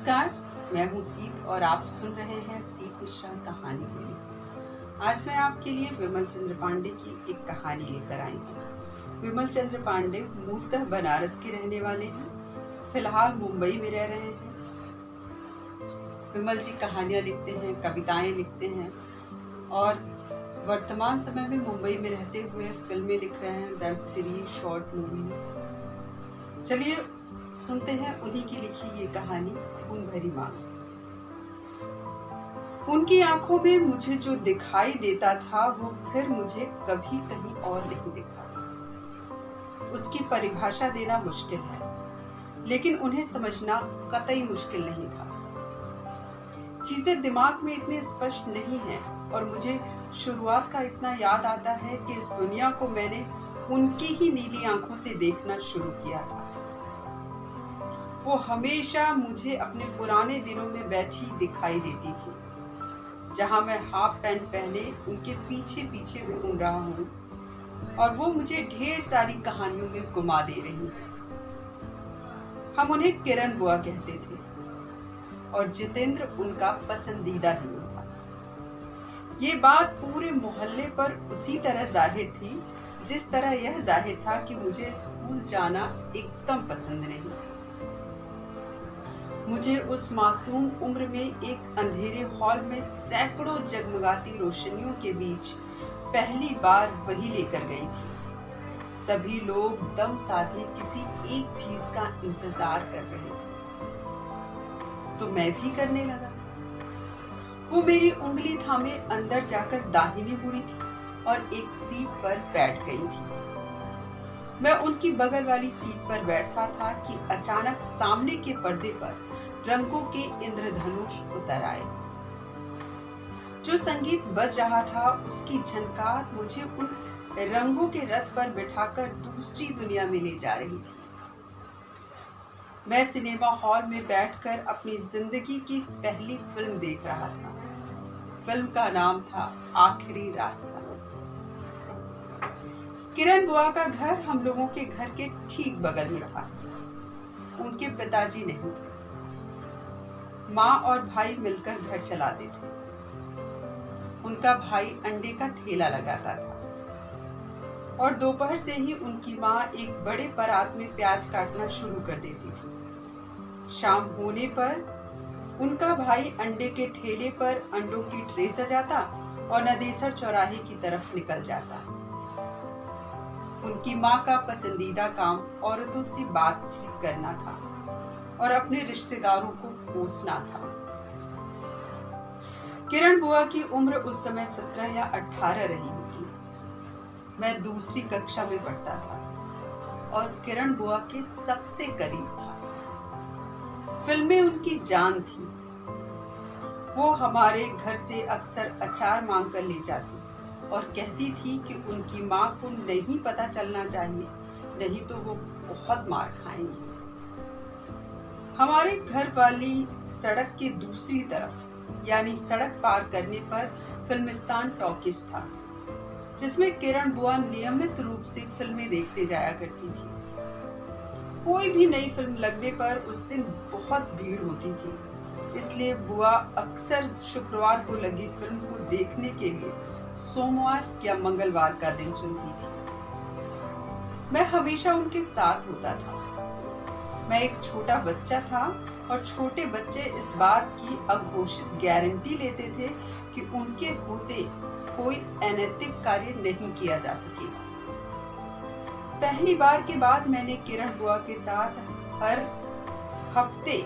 नमस्कार, मैं हूँ सीत और आप सुन रहे हैं सीत मिश्रा कहानी बोली। आज मैं आपके लिए विमल चंद्र पांडे की एक कहानी लेकर आई हूँ। विमल चंद्र पांडे मूलतः बनारस के रहने वाले हैं, फिलहाल मुंबई में रह रहे हैं। विमल जी कहानियाँ लिखते हैं, कविताएं लिखते हैं और वर्तमान समय में मुंबई में रहते हुए फिल्में लिख रहे हैं, वेब सीरीज, शॉर्ट मूवीज। चलिए सुनते हैं उन्हीं की लिखी ये कहानी खून भरी मांग। उनकी आंखों में मुझे जो दिखाई देता था वो फिर मुझे कभी कहीं और नहीं दिखा। उसकी परिभाषा देना मुश्किल है, लेकिन उन्हें समझना कतई मुश्किल नहीं था। चीजें दिमाग में इतने स्पष्ट नहीं हैं और मुझे शुरुआत का इतना याद आता है कि इस दुनिया को मैंने उनकी ही नीली आंखों से देखना शुरू किया था। वो हमेशा मुझे अपने पुराने दिनों में बैठी दिखाई देती थी, जहां मैं हाफ पैंट पहने उनके पीछे पीछे घूम रहा हूँ और वो मुझे ढेर सारी कहानियों में घुमा दे रही है। हम उन्हें किरण बुआ कहते थे और जितेंद्र उनका पसंदीदा हीरो था। ये बात पूरे मोहल्ले पर उसी तरह जाहिर थी जिस तरह यह जाहिर था कि मुझे स्कूल जाना एकदम पसंद नहीं। मुझे उस मासूम उम्र में एक अंधेरे हॉल में सैकड़ों जगमगाती रोशनियों के बीच पहली बार वही लेकर गई थी। सभी लोग दम साधे किसी एक चीज का इंतजार कर रहे थे, तो मैं भी करने लगा। वो मेरी उंगली थामे अंदर जाकर दाहिनी मुड़ी थी और एक सीट पर बैठ गई थी। मैं उनकी बगल वाली सीट पर बैठा था कि अचानक सामने के पर्दे पर रंगों के इंद्रधनुष उतर आए। जो संगीत बज रहा था उसकी झनकार मुझे उन रंगों के रथ पर बिठाकर दूसरी दुनिया में ले जा रही थी। मैं सिनेमा हॉल में बैठकर अपनी जिंदगी की पहली फिल्म देख रहा था। फिल्म का नाम था आखिरी रास्ता। किरण बुआ का घर हम लोगों के घर के ठीक बगल में था। उनके पिताजी नहीं थे। माँ और भाई मिलकर घर चलाते थे। उनका भाई अंडे का ठेला लगाता था और दोपहर से ही उनकी माँ एक बड़े परात में प्याज काटना शुरू कर देती थी। शाम होने पर उनका भाई अंडे के ठेले पर अंडों की ट्रे सजाता और नदेसर चौराहे की तरफ निकल जाता। उनकी माँ का पसंदीदा काम औरतों से बातचीत करना था और अपने रिश्तेदारों को कोसना था। किरण बुआ की उम्र उस समय 17 या 18 रही होगी। मैं दूसरी कक्षा में पढ़ता था और किरण बुआ के सबसे करीब था। फिल्में उनकी जान थी। वो हमारे घर से अक्सर अचार मांग कर ले जाती और कहती थी कि उनकी माँ को नहीं पता चलना चाहिए, नहीं तो वो बहुत मार खाएंगी। हमारे घर वाली सड़क के दूसरी तरफ यानी सड़क पार करने पर फिल्मिस्तान टॉकीज था, जिसमें किरण बुआ नियमित रूप से फिल्में देखने जाया करती थी। कोई भी नई फिल्म लगने पर उस दिन बहुत भीड़ होती थी, इसलिए बुआ अक्सर शुक्रवार को लगी फिल्म को देखने के लिए सोमवार या मंगलवार का दिन चुनती थी। मैं हमेशा उनके साथ होता था। मैं एक छोटा बच्चा था और छोटे बच्चे इस बात की अघोषित गारंटी लेते थे कि उनके होते कोई अनैतिक कार्य नहीं किया जा सकेगा। पहली बार के बाद मैंने किरण बुआ के साथ हर हफ्ते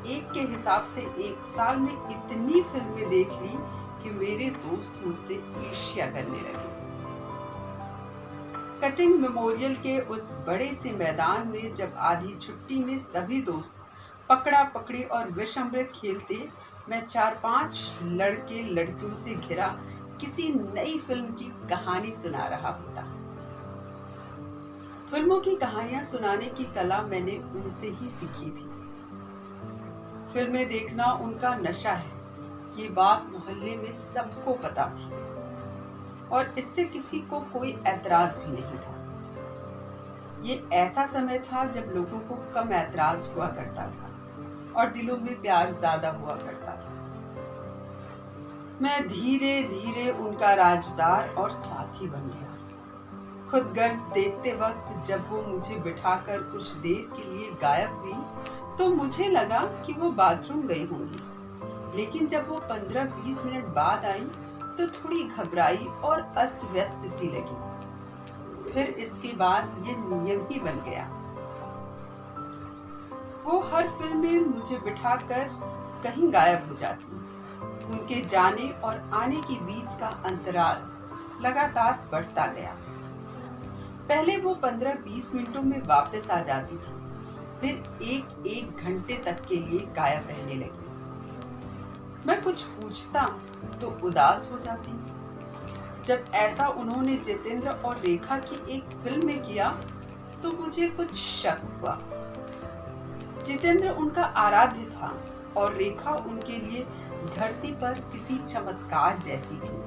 एक के हिसाब से एक साल में इतनी फिल्में देख ली कि मेरे दोस्त मुझसे ईर्ष्या करने लगे। कटिंग मेमोरियल के उस बड़े से मैदान में जब आधी छुट्टी में सभी दोस्त पकड़ा पकड़ी और विषअमृत खेलते, मैं 4-5 लड़के लड़कियों से घिरा किसी नई फिल्म की कहानी सुना रहा होता। फिल्मों की कहानियां सुनाने की कला मैंने उनसे ही सीखी थी। फिल्में देखना उनका नशा है, ये बात मोहल्ले में सबको पता थी और इससे किसी को कोई ऐतराज भी नहीं था। ये ऐसा समय था जब लोगों को कम ऐतराज हुआ करता था। और दिलों में प्यार ज्यादा हुआ करता था। मैं धीरे धीरे उनका राजदार और साथी बन गया। खुद गर्ज देखते वक्त जब वो मुझे बिठाकर कुछ देर के लिए गायब हुई तो मुझे लगा कि वो बाथरूम गई होंगी, लेकिन जब वो 15-20 मिनट बाद आई तो थोड़ी घबराई और अस्त व्यस्त सी लगी। फिर इसके बाद ये नियम ही बन गया। वो हर फिल्म में मुझे बिठाकर कहीं गायब हो जाती। उनके जाने और आने के बीच का अंतराल लगातार बढ़ता गया। पहले वो 15-20 मिनटों में वापस आ जाती थी, फिर एक घंटे तक के लिए गायब रहने लगी। मैं कुछ पूछता तो उदास हो जाती। जब ऐसा उन्होंने जितेंद्र और रेखा की एक फिल्म में किया तो मुझे कुछ शक हुआ। जितेंद्र उनका आराध्य था और रेखा उनके लिए धरती पर किसी चमत्कार जैसी थी।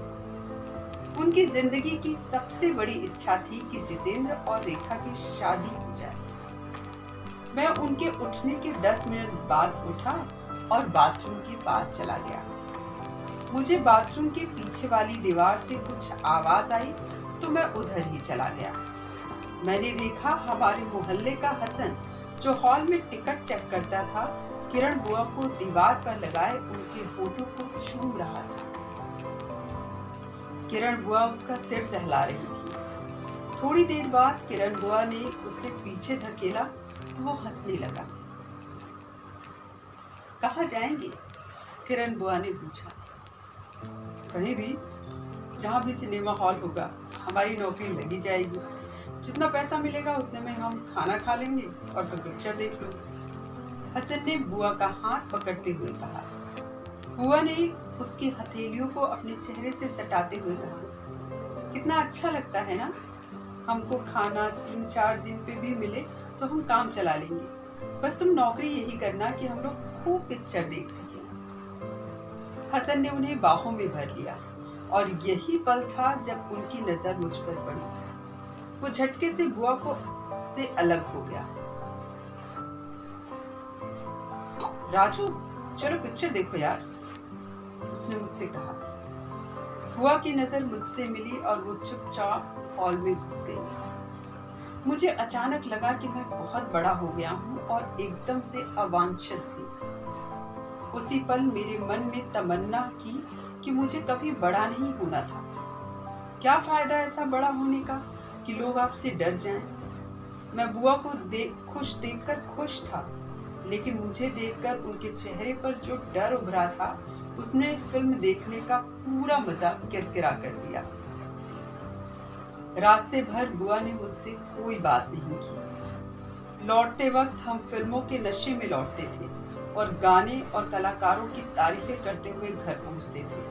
उनकी जिंदगी की सबसे बड़ी इच्छा थी कि जितेंद्र और रेखा की शादी हो जाए। मैं उनके उठने के 10 मिनट बाद उठा और बाथरूम के पास चला गया। मुझे बाथरूम के पीछे वाली दीवार से कुछ आवाज आई तो मैं उधर ही चला गया। मैंने देखा हमारे मोहल्ले का हसन, जो हॉल में टिकट चेक करता था, किरण बुआ को दीवार पर लगाए उनके होठों को चूम रहा था। किरण बुआ उसका सिर सहला रही थी। थोड़ी देर बाद किरण बुआ ने उसे पीछे धकेला तो वो हंसने लगा। कहाँ जाएंगे? किरण बुआ ने पूछा। कहीं भी, जहाँ भी सिनेमा हॉल होगा। हमारी नौकरी लगी जाएगी, जितना पैसा मिलेगा उतने में हम खाना खा लेंगे और तुम पिक्चर देख लो। हसन ने बुआ का हाथ पकड़ते हुए कहा। बुआ ने उसकी हथेलियों को अपने चेहरे से सटाते हुए कहा, कितना अच्छा लगता है ना। हमको खाना 3-4 दिन पे भी मिले तो हम काम चला लेंगे। बस तुम नौकरी यही करना कि हम लोग खूब पिक्चर देख सकें। हसन ने उन्हें बाहों में भर लिया और यही पल था जब उनकी नजर मुझ पर पड़ी। वो झटके से बुआ को से अलग हो गया। राजू, चलो पिक्चर देखो यार, उसने मुझसे कहा। बुआ की नजर मुझसे मिली और वो चुपचाप हॉल में घुस गई। मुझे अचानक लगा कि मैं बहुत बड़ा हो गया हूँ और एकदम से अवांछित थी। उसी पल मेरे मन में तमन्ना की कि मुझे कभी बड़ा नहीं होना था। क्या फायदा ऐसा बड़ा होने का कि लोग आपसे डर जाएं। मैं बुआ को खुश देखकर खुश था, लेकिन मुझे देखकर उनके चेहरे पर जो डर उभरा था उसने फिल्म देखने का पूरा मजा किरकिरा कर दिया। रास्ते भर बुआ ने मुझसे कोई बात नहीं की। लौटते वक्त हम फिल्मों के नशे में लौटते थे और गाने और कलाकारों की तारीफें करते हुए घर पहुंचते थे,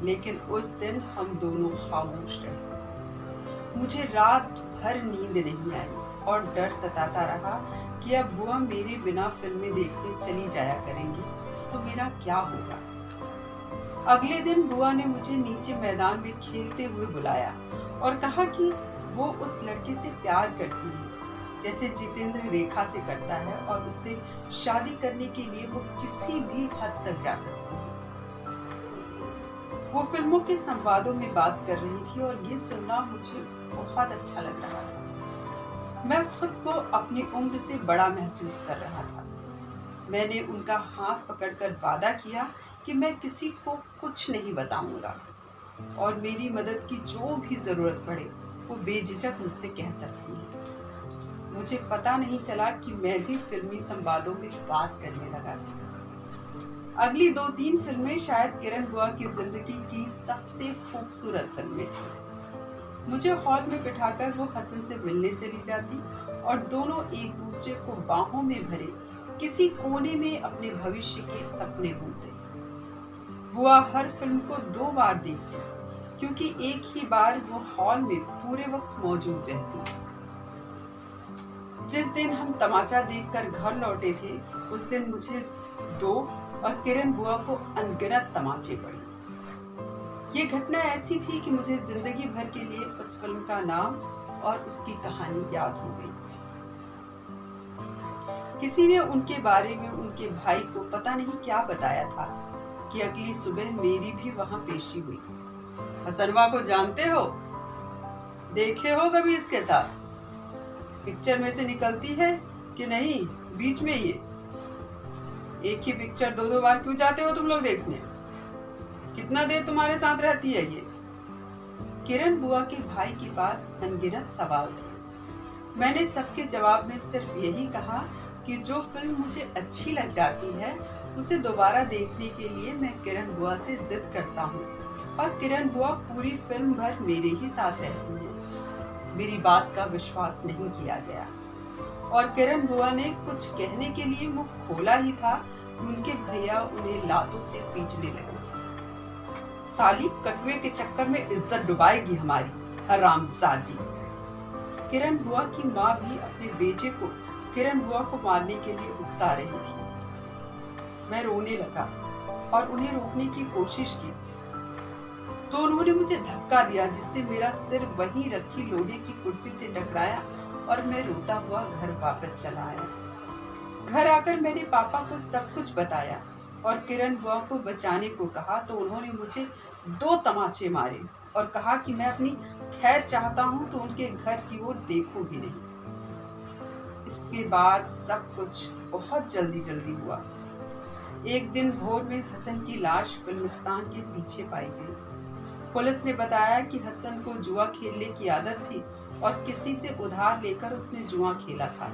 लेकिन उस दिन हम दोनों खामोश रहे। मुझे रात भर नींद नहीं आई और डर सताता रहा कि अब बुआ मेरे बिना फिल्में देखने चली जाया करेंगी तो मेरा क्या होगा। अगले दिन बुआ ने मुझे नीचे मैदान में खेलते हुए बुलाया और कहा कि वो उस लड़के से प्यार करती है जैसे जितेंद्र रेखा से करता है और उससे शादी करने के लिए वो किसी भी हद तक जा सकती है। वो फिल्मों के संवादों में बात कर रही थी और ये सुनना मुझे बहुत अच्छा लग रहा था। मैं खुद को अपनी उम्र से बड़ा महसूस कर रहा था। मैंने उनका हाथ पकड़कर वादा किया कि मैं किसी को कुछ नहीं बताऊंगा और मेरी मदद की जो भी जरूरत पड़े वो बेझिझक मुझसे कह सकती है। मुझे पता नहीं चला कि मैं भी फिल्मी संवादों में बात करने लगा था। अगली 2-3 फिल्में शायद किरण बुआ की जिंदगी की सबसे खूबसूरत फिल्में थी। मुझे हॉल में बिठाकर वो हसन से मिलने चली जाती और दोनों एक दूसरे को बाहों में भरे किसी कोने में अपने भविष्य के सपने बुनते। बुआ हर फिल्म को 2 बार देखती क्योंकि एक ही बार वो हॉल में पूरे वक्त मौजूद रहती। जिस दिन हम तमाचा देखकर घर लौटे थे उस दिन मुझे 2 और किरण बुआ को अनगिनत तमाचे पड़े। ये घटना ऐसी थी कि मुझे जिंदगी भर के लिए उस फिल्म का नाम और उसकी कहानी याद हो गई। किसी ने उनके बारे में उनके भाई को पता नहीं क्या बताया था कि अगली सुबह मेरी भी वहां पेशी हुई। हसनवा को जानते हो? देखे हो कभी इसके साथ? पिक्चर में से निकलती है कि नहीं बीच में ये? एक ही पिक्चर दो दो बार क्यों जाते हो तुम लोग देखने? कितना देर तुम्हारे साथ रहती है ये? किरण बुआ के भाई के पास अनगिनत सवाल थे। मैंने सबके जवाब में सिर्फ यही कहा कि जो फिल्म मुझे अच्छी लग जाती है उसे दोबारा देखने के लिए मैं किरण बुआ से जिद करता हूँ और किरण बुआ पूरी फिल्म भर मेरे ही साथ रहती हैं। मेरी बात का विश्वास नहीं किया गया और किरण बुआ ने कुछ कहने के लिए मुंह खोला ही था कि उनके भैया उन्हें लातों से पीटने लगे। साली कटुए के चक्कर में इज्जत डुबाएगी हमारी, हरामजादी। किरण बुआ की माँ भी अपने बेटे को किरण बुआ को मारने के लिए उकसा रही थी। मैं रोने लगा और उन्हें रोकने की कोशिश की तो उन्होंने मुझे धक्का दिया जिससे मेरा सिर वहीं रखी लोहे की कुर्सी से टकराया और मैं रोता हुआ घर वापस चला आया। घर आकर मैंने पापा को सब कुछ बताया और किरण बुआ को बचाने को कहा तो उन्होंने मुझे 2 तमाचे मारे और कहा कि मैं अपनी खैर चाहता हूं तो उनके घर की ओर देखूं भी नहीं। इसके बाद सब कुछ बहुत जल्दी हुआ। एक दिन भोर में हसन की लाश फिल्मिस्तान के पीछे पाई गई। पुलिस ने बताया कि हसन को जुआ खेलने की आदत थी और किसी से उधार लेकर उसने जुआ खेला था।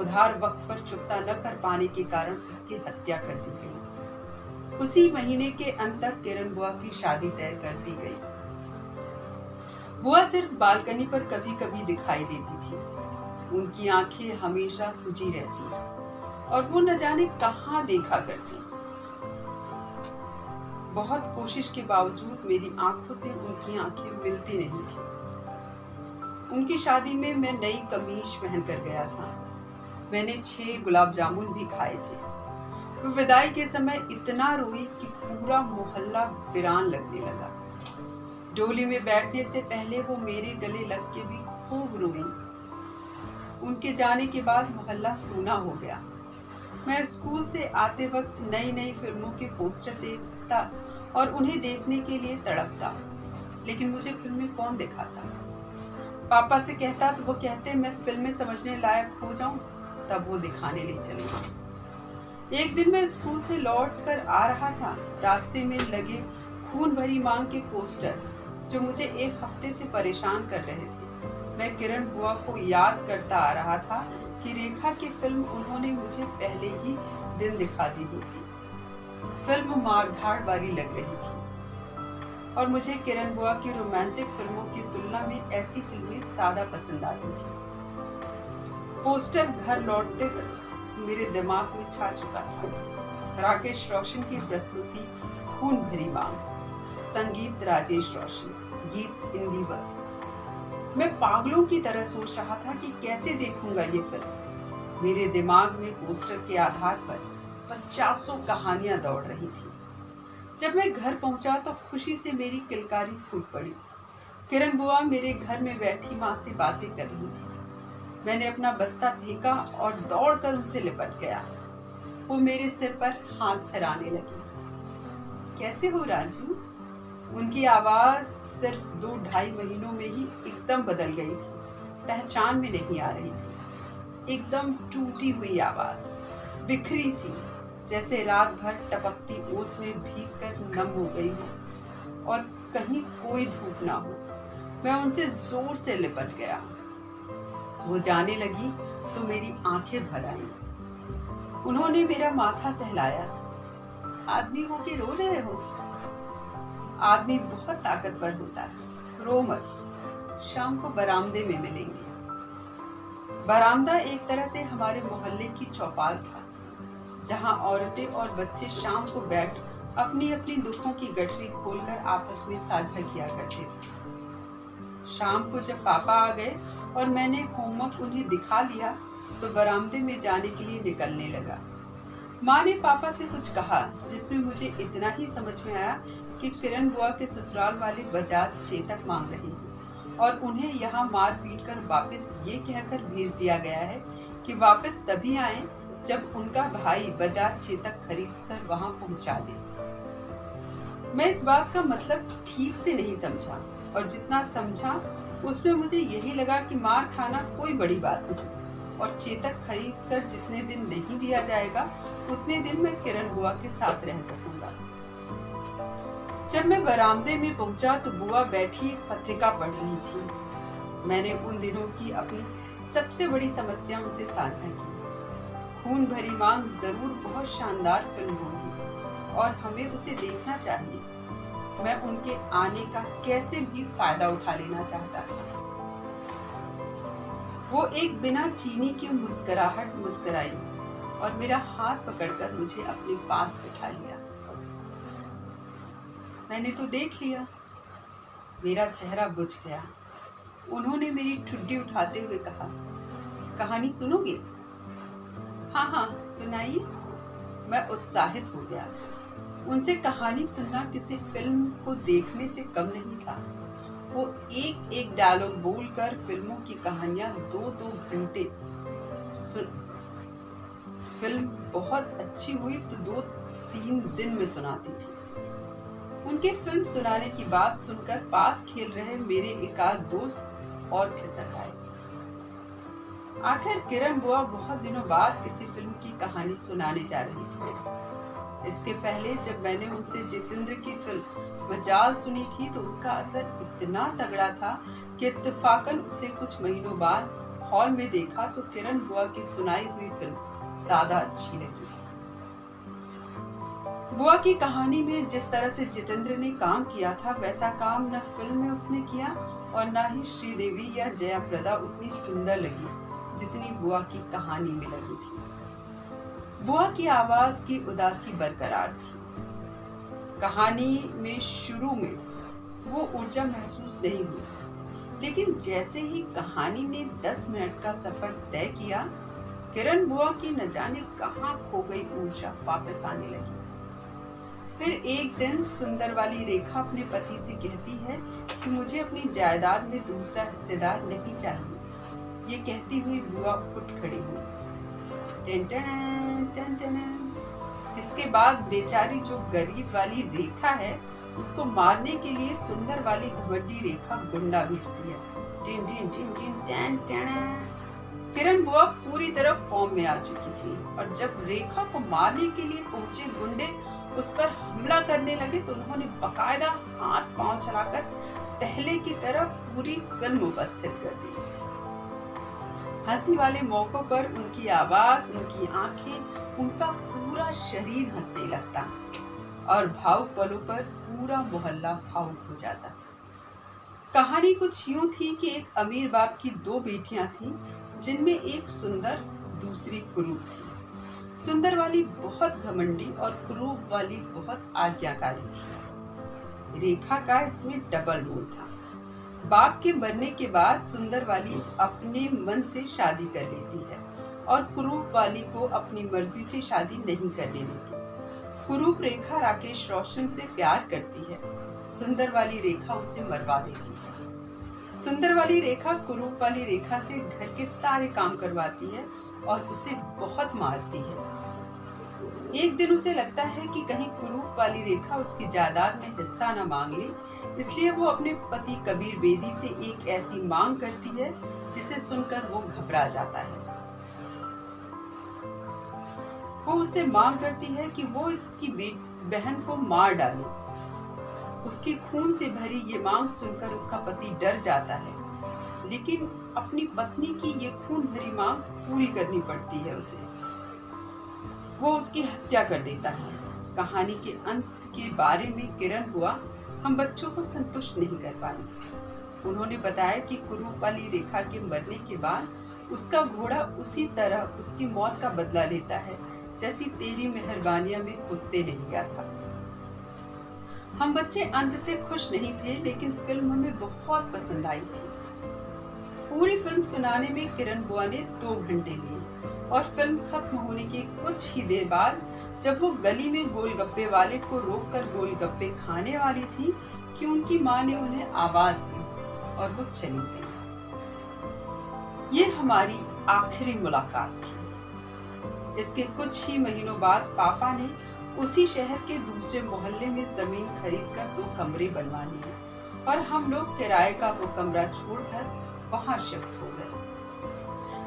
उधार वक्त पर चुकता न कर पाने के कारण उसकी हत्या कर दी गई। उसी महीने के अंत तक किरण बुआ की शादी तय कर दी गई। बुआ सिर्फ बालकनी पर कभी कभी दिखाई देती थी। उनकी आंखें हमेशा सुजी रहती और वो न जाने कहां देखा करती। बहुत कोशिश के बावजूद मेरी आंखों से उनकी आंखें मिलती नहीं थी। उनकी शादी में मैं नई कमीज पहन कर गया था। मैंने 6 गुलाब जामुन भी खाए थे। वो विदाई के समय इतना रोई कि पूरा मोहल्ला वीरान लगने लगा। डोली में बैठने से पहले वो मेरे गले लग के भी खूब रोई। उनके जाने के बाद मोहल्ला सूना हो गया। मैं स्कूल से आते वक्त नई नई फिल्मों के पोस्टर देखता और उन्हें देखने के लिए तड़पता, लेकिन मुझे फिल्में कौन दिखाता। पापा से कहता तो वो कहते मैं फिल्में समझने लायक हो जाऊं तब वो दिखाने ले चले। एक दिन मैं स्कूल से लौट कर आ रहा था। रास्ते में लगे खून भरी मांग के पोस्टर जो मुझे एक हफ्ते से परेशान कर रहे थे। मैं किरण बुआ को याद करता आ रहा था कि रेखा की फिल्म उन्होंने मुझे पहले ही दिन दिखा दी होती। फिल्म मारधाड़ वाली लग रही थी और मुझे किरण बुआ की रोमांटिक फिल्मों की तुलना में ऐसी फिल्में ज्यादा पसंद आती थी। पोस्टर घर लौटते तक मेरे दिमाग में छा चुका था। राकेश रोशन की प्रस्तुति खून भरी मांग, संगीत राजेश रोशन, गीत इंदिवर। मैं पागलों की तरह सोच रहा था कि कैसे देखूंगा ये फिल्म। मेरे दिमाग में पोस्टर के आधार पर 50 कहानियां दौड़ रही थी। जब मैं घर पहुंचा तो खुशी से मेरी किलकारी फूट पड़ी। किरण बुआ मेरे घर में बैठी माँ से बातें कर रही थी। मैंने अपना बस्ता फेंका और दौड़कर उनसे लिपट गया। वो मेरे सिर पर हाथ फिराने लगी। कैसे हो राजू? उनकी आवाज सिर्फ 2-2.5 महीनों में ही एकदम बदल गई थी। पहचान में नहीं आ रही थी। एकदम टूटी हुई आवाज, बिखरी सी, जैसे रात भर टपकती ओस में भीग कर नम हो गई हो और कहीं कोई धूप ना हो। मैं उनसे जोर से लिपट गया। वो जाने लगी तो मेरी आंखें भर आईं। उन्होंने मेरा माथा सहलाया। आदमी हो के रो रहे हो? आदमी बहुत ताकतवर होता है, रो मत। शाम को बरामदे में मिलेंगे। बरामदा एक तरह से हमारे मोहल्ले की चौपाल था, जहां औरतें और बच्चे शाम को बैठ अपनी अपनी दुखों की गठरी खोलकर आपस में साझा किया करते थे। शाम को जब पापा आ गए और मैंने होमवर्क उन्हें दिखा लिया तो बरामदे में जाने के लिए निकलने लगा। माँ ने पापा से कुछ कहा जिसमें मुझे इतना ही समझ में आया कि किरण बुआ के ससुराल वाले बजाज चेतक मांग रही हैं और उन्हें यहाँ मार पीट कर वापस ये कहकर भेज दिया गया है कि वापस तभी आए जब उनका भाई बजाज चेतक खरीदकर वहां पहुंचा दे। मैं इस बात का मतलब ठीक से नहीं समझा, और जितना समझा उसमें मुझे यही लगा कि मार खाना कोई बड़ी बात नहीं, और चेतक खरीद कर जितने दिन नहीं दिया जाएगा उतने दिन मैं किरण बुआ के साथ रह सकूंगा। जब मैं बरामदे में पहुंचा तो बुआ बैठी एक पत्रिका पढ़ रही थी। मैंने उन दिनों की अपनी सबसे बड़ी समस्या उनसे साझा की। खून भरी मांग जरूर बहुत शानदार फिल्म होगी और हमें उसे देखना चाहिए। मैं उनके आने का कैसे भी फायदा उठा लेना चाहता था। वो एक बिना चीनी की मुस्कुराहट मुस्कुराई और मेरा हाथ पकड़कर मुझे अपने पास बिठा लिया। मैंने तो देख लिया। मेरा चेहरा बुझ गया। उन्होंने मेरी ठुड्डी उठाते हुए कहा, कहानी सुनोगे? हाँ हाँ सुनाइए। मैं उत्साहित हो गया। उनसे कहानी सुनना किसी फिल्म को देखने से कम नहीं था। वो एक एक डायलॉग बोलकर फिल्मों की कहानियां 2-2 घंटे फिल्म बहुत अच्छी हुई तो 2-3 दिन में सुनाती थी। उनके फिल्म सुनाने की बात सुनकर पास खेल रहे मेरे एकाध दोस्त और खिसक आए। आखिर किरण बुआ बहुत दिनों बाद किसी फिल्म की कहानी सुनाने जा रही थी। इसके पहले जब मैंने उनसे जितेंद्र की फिल्म मजाल सुनी थी तो उसका असर इतना तगड़ा था कि इत्तेफाकन उसे कुछ महीनों बाद हॉल में देखा तो किरण बुआ की सुनाई हुई फिल्म ज्यादा अच्छी लगी। बुआ की कहानी में जिस तरह से जितेंद्र ने काम किया था वैसा काम न फिल्म में उसने किया और न ही श्रीदेवी या जयाप्रदा उतनी सुंदर लगी जितनी बुआ की कहानी में लगी थी। बुआ की आवाज की उदासी बरकरार थी। कहानी में शुरू में वो ऊर्जा महसूस नहीं हुई, लेकिन जैसे ही कहानी ने 10 मिनट का सफर तय किया, किरण बुआ की न जाने कहां खो गई ऊर्जा वापस आने लगी। फिर एक दिन सुंदर वाली रेखा अपने पति से कहती है कि मुझे अपनी जायदाद में दूसरा हिस्सेदार नहीं चाहिए। ये कहती हुई बुआ उठ खड़ी हुई। इसके बाद बेचारी जो गरीब वाली रेखा है उसको मारने के लिए सुंदर वाली घमंडी रेखा गुंडा भेजती है। टिन टिन टिन टिन टैन टैन। किरण बुआ पूरी तरह फॉर्म में आ चुकी थी और जब रेखा को मारने के लिए पहुंचे गुंडे उस पर हमला करने लगे तो उन्होंने बकायदा हाथ पांव चलाकर पहले की तरह पूरी फिल्म उपस्थित कर दी। हंसी वाले मौकों पर उनकी आवाज, उनकी आंखें, उनका पूरा शरीर हंसने लगता और भावुक पलों पर पूरा मोहल्ला भावुक हो जाता। कहानी कुछ यूं थी कि एक अमीर बाप की 2 बेटियां थीं, जिनमें एक सुंदर, दूसरी कुरूप थी। सुंदर वाली बहुत घमंडी और कुरूप वाली बहुत आज्ञाकारी थी। रेखा का इसमें डबल रोल था। बाप के मरने के बाद सुंदर वाली अपने मन से शादी कर लेती है और कुरूप वाली को अपनी मर्जी से शादी नहीं करने देती। कुरूप रेखा राकेश रोशन से प्यार करती है, सुंदर वाली रेखा उसे मरवा देती है। सुंदर वाली रेखा कुरूप वाली रेखा से घर के सारे काम करवाती है और उसे बहुत मारती है। एक दिन उसे लगता है कि कहीं कुरूप वाली रेखा उसकी जायदाद में हिस्सा न मांग ले, इसलिए वो अपने पति कबीर बेदी से एक ऐसी मांग करती है जिसे सुनकर वो घबरा जाता है। वो उससे मांग करती है कि वो इसकी बहन को मार डाले। उसकी खून से भरी ये मांग सुनकर उसका पति डर जाता है, लेकिन अपनी पत्नी की ये खून भरी मांग पूरी करनी पड़ती है उसे। वो उसकी हत्या कर देता है। कहानी के अंत के बारे में किरण बुआ हम बच्चों को संतुष्ट नहीं कर पाई। उन्होंने बताया कि कुरूप वाली रेखा के मरने के बाद उसका घोड़ा उसी तरह उसकी मौत का बदला लेता है जैसी तेरी मेहरबानियां में कुत्ते ने लिया था। हम बच्चे अंत से खुश नहीं थे, लेकिन फिल्म हमें बहुत पसंद आई थी। पूरी फिल्म सुनाने में किरण बुआ ने 2 घंटे लिए और फिल्म खत्म होने के कुछ ही देर बाद जब वो गली में गोलगप्पे वाले को रोककर गोलगप्पे खाने वाली थी कि उनकी माँ ने उन्हें आवाज दी और वो चली गई। ये हमारी आखिरी मुलाकात थी। इसके कुछ ही महीनों बाद पापा ने उसी शहर के दूसरे मोहल्ले में जमीन खरीदकर 2 कमरे बनवा लिए और हम लोग किराए का वो कमरा छोड़कर वहां शिफ्ट हो गए।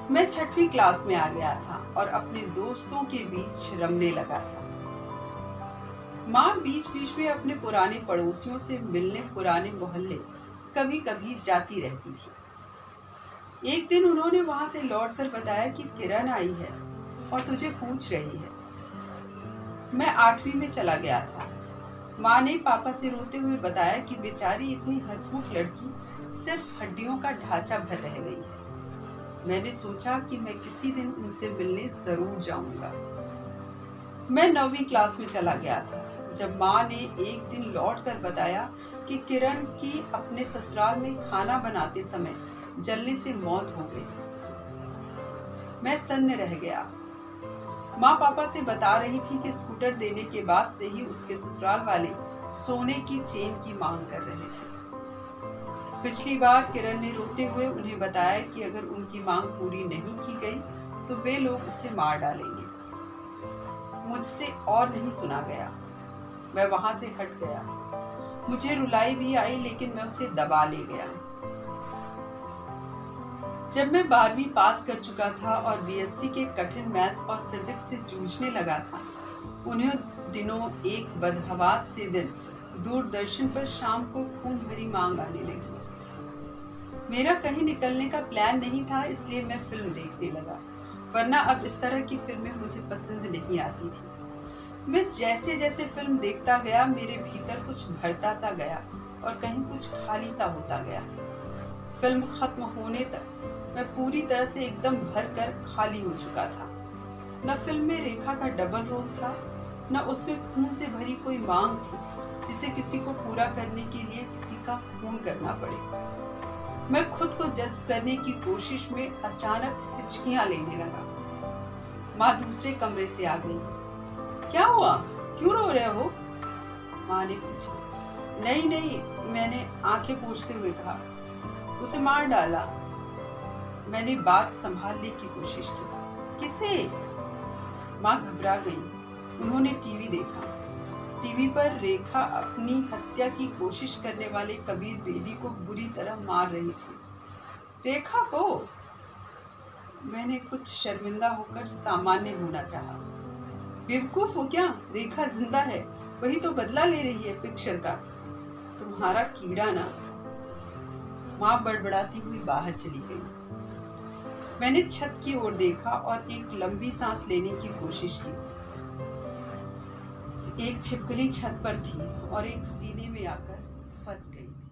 मैं 6वीं क्लास में आ गया था और अपने दोस्तों के बीच रमने लगा था। माँ बीच बीच में अपने पुराने पड़ोसियों से मिलने पुराने मोहल्ले कभी कभी जाती रहती थी। एक दिन उन्होंने वहां से लौटकर बताया कि किरण आई है और तुझे पूछ रही है। मैं 8वीं में चला गया था। माँ ने पापा से रोते हुए बताया कि बेचारी इतनी हंसमुख लड़की सिर्फ हड्डियों का ढांचा भर रह गई है। मैंने सोचा कि मैं किसी दिन उनसे मिलने जरूर जाऊंगा। मैं 9वीं क्लास में चला गया था जब माँ ने एक दिन लौटकर बताया कि किरण की अपने ससुराल में खाना बनाते समय जलने से मौत हो गई। मैं सन्न रह गया। माँ पापा से बता रही थी कि स्कूटर देने के बाद से ही उसके ससुराल वाले सोने की चेन की मांग कर रहे थे। पिछली बार किरण ने रोते हुए उन्हें बताया कि अगर उनकी मांग पूरी नहीं की गई तो वे लोग उसे मार डालेंगे। मुझसे और नहीं सुना गया। मैं वहां से हट गया। मुझे रुलाई भी आई लेकिन मैं उसे दबा ले गया। जब मैं 12वीं पास कर चुका था और बीएससी के कठिन मैथ्स और फिजिक्स से जूझने लगा था, उन्हीं दिनों एक बदहवास से दिन दूरदर्शन पर शाम को खून भरी मांग आने लगी। मेरा कहीं निकलने का प्लान नहीं था, इसलिए मैं फिल्म देखने लगा, वरना अब इस तरह की फिल्में मुझे पसंद नहीं आती थी। मैं जैसे जैसे फिल्म देखता गया मेरे भीतर कुछ भरता सा गया और कहीं कुछ खाली सा होता गया। फिल्म खत्म होने तक मैं पूरी तरह से एकदम भर कर खाली हो चुका था। न फिल्म में रेखा का डबल रोल था, न उसमें खून से भरी कोई मांग थी जिसे किसी को पूरा करने के लिए किसी का खून करना पड़े। मैं खुद को जज्ब करने की कोशिश में अचानक हिचकियां लेने लगा। माँ दूसरे कमरे से आ गई। क्या हुआ, क्यों रो रहे हो? माँ ने पूछा। नहीं, मैंने आंखें पोंछते हुए कहा। उसे मार डाला। मैंने बात संभालने की कोशिश की। किसे? माँ घबरा गई। उन्होंने टीवी देखा। टीवी पर रेखा अपनी हत्या की कोशिश करने वाले कबीर बेदी को बुरी तरह मार रही थी। रेखा को? मैंने कुछ शर्मिंदा होकर सामान्य होना चाहा। बेवकूफ हो क्या? रेखा जिंदा है, वही तो बदला ले रही है पिक्चर का। तुम्हारा कीड़ा ना। माँ बड़बड़ाती हुई बाहर चली गई। मैंने छत की ओर देखा और एक लंबी सांस लेने की कोशिश की। एक छिपकली छत पर थी और एक सीने में आकर फंस गई थी।